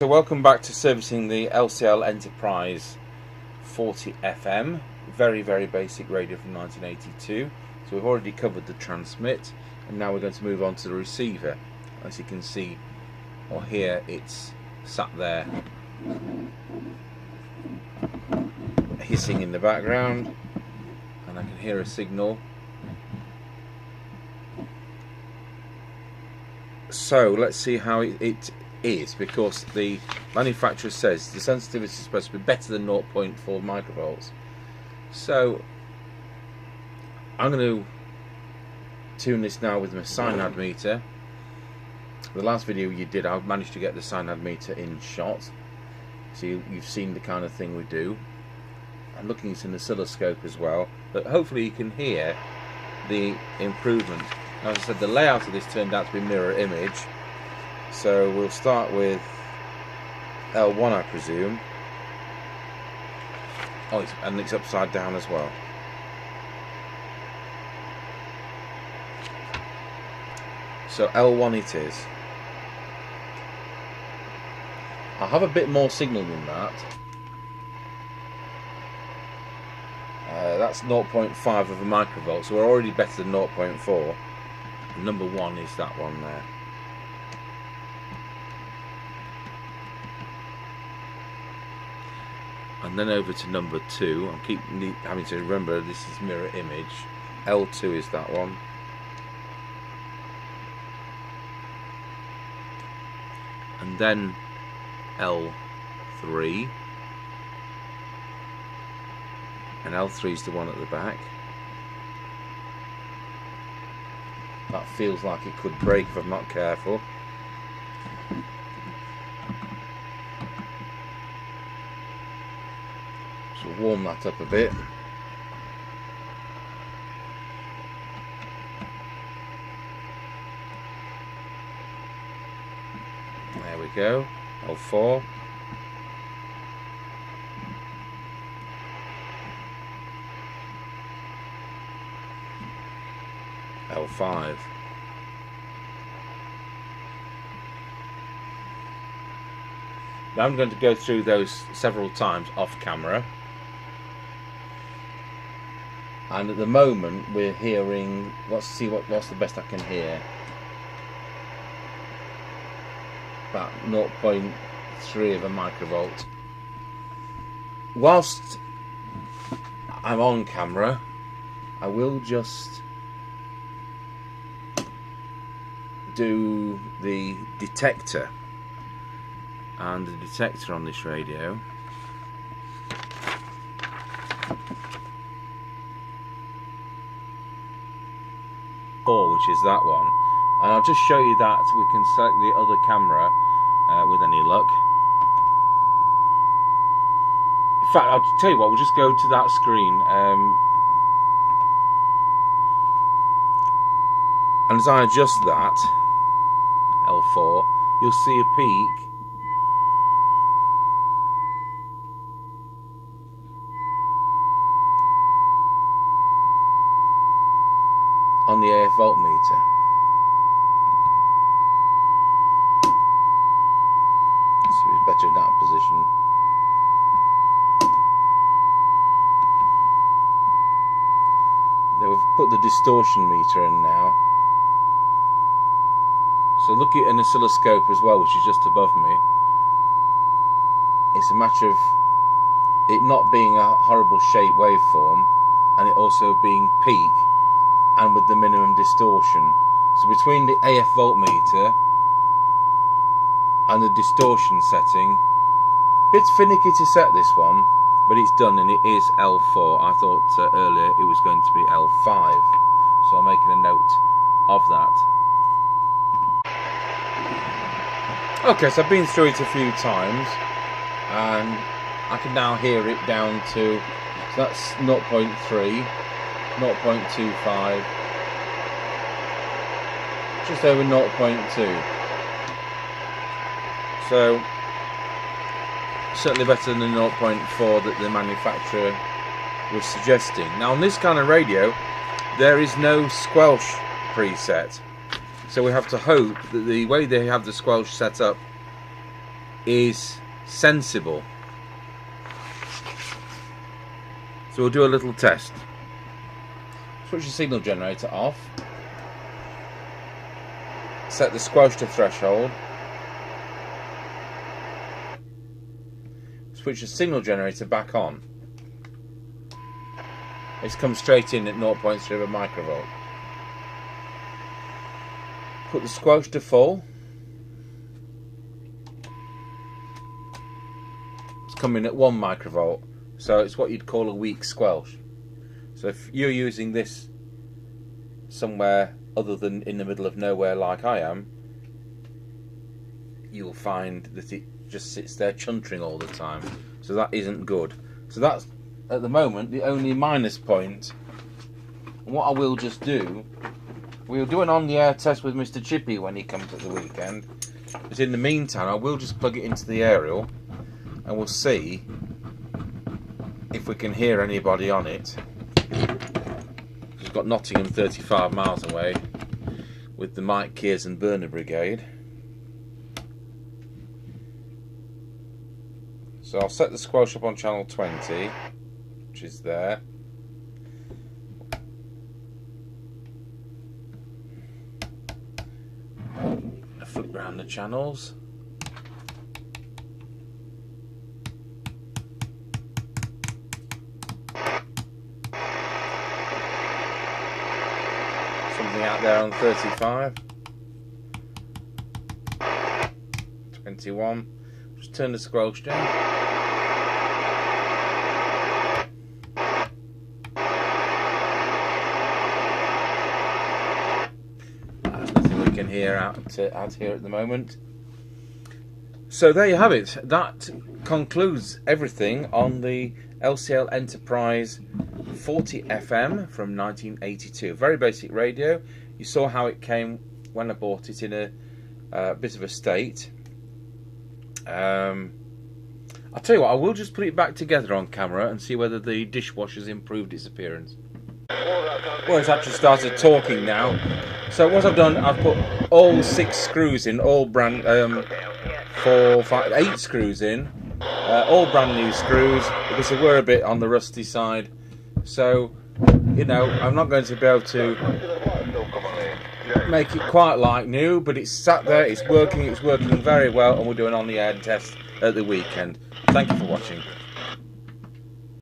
So welcome back to servicing the LCL Enterprise 40 FM, very basic radio from 1982. So we've already covered the transmit, and now we're going to move on to the receiver. As you can see or hear, it's sat there hissing in the background, and I can hear a signal. So let's see how it is, because the manufacturer says the sensitivity is supposed to be better than 0.4 microvolts. So I'm going to tune this now with my synad meter. The last video you did, I managed to get the synad meter in shot, so you've seen the kind of thing we do. I'm looking at an oscilloscope as well, but hopefully you can hear the improvement. As I said, the layout of this turned out to be mirror image, so we'll start with L1, I presume. Oh, and it's upside down as well. So L1 it is. I'll have a bit more signal than that. That's 0.5 of a microvolt, so we're already better than 0.4. Number one is that one there. And then over to number two. I keep having to remember this is mirror image. L2 is that one. And then L3. And L3 is the one at the back. That feels like it could break if I'm not careful. So warm that up a bit. There we go. L4. L5. Now I'm going to go through those several times off camera, and at the moment we're hearing, let's see what's the best I can hear, about 0.3 of a microvolt. Whilst I'm on camera, I will just do the detector, and the detector on this radio which is that one, and I'll just show you that. We can select the other camera with any luck. In fact, I'll tell you what, we'll just go to that screen, and as I adjust that L4, you'll see a peak on the AF voltmeter. So it's better in that position. Then we've put the distortion meter in now. So look at an oscilloscope as well, which is just above me. It's a matter of it not being a horrible shape waveform, and it also being peak and with the minimum distortion. So between the AF voltmeter and the distortion setting, bit finicky to set this one, but it's done, and it is L4. I thought earlier it was going to be L5, so I'm making a note of that. Okay, so I've been through it a few times, and I can now hear it down to, so that's 0.3, 0.25, just over 0.2. So certainly better than the 0.4 that the manufacturer was suggesting. Now on this kind of radio, there is no squelch preset. So we have to hope that the way they have the squelch set up is sensible. So we'll do a little test. Switch the signal generator off. Set the squelch to threshold. Switch the signal generator back on. It's come straight in at 0.3 of a microvolt. Put the squelch to full. It's coming at 1 microvolt, so it's what you'd call a weak squelch. So if you're using this somewhere other than in the middle of nowhere like I am, you'll find that it just sits there chuntering all the time. So that isn't good. So that's at the moment the only minus point. And what I will just do, we'll do an on-the-air test with Mr. Chippy when he comes at the weekend. But in the meantime, I will just plug it into the aerial and we'll see if we can hear anybody on it. We've got Nottingham 35 miles away with the Mike Kears and Burner Brigade. So I'll set the squelch up on channel 20, which is there. I flip around the channels. Something out there on 35. 21. Just turn the squelch down. Can hear out here at the moment. So there you have it. That concludes everything on the LCL Enterprise 40 FM from 1982. Very basic radio. You saw how it came when I bought it in a bit of a state. I'll tell you what, I will just put it back together on camera and see whether the dishwasher's improved its appearance. Well, it's actually started talking now. So what I've done, I've put all 6 screws in, all brand, 4, 5, 8 screws in, all brand new screws, because they were a bit on the rusty side. So, you know, I'm not going to be able to make it quite like new, but it's sat there, it's working very well, and we're doing on the air test at the weekend. Thank you for watching.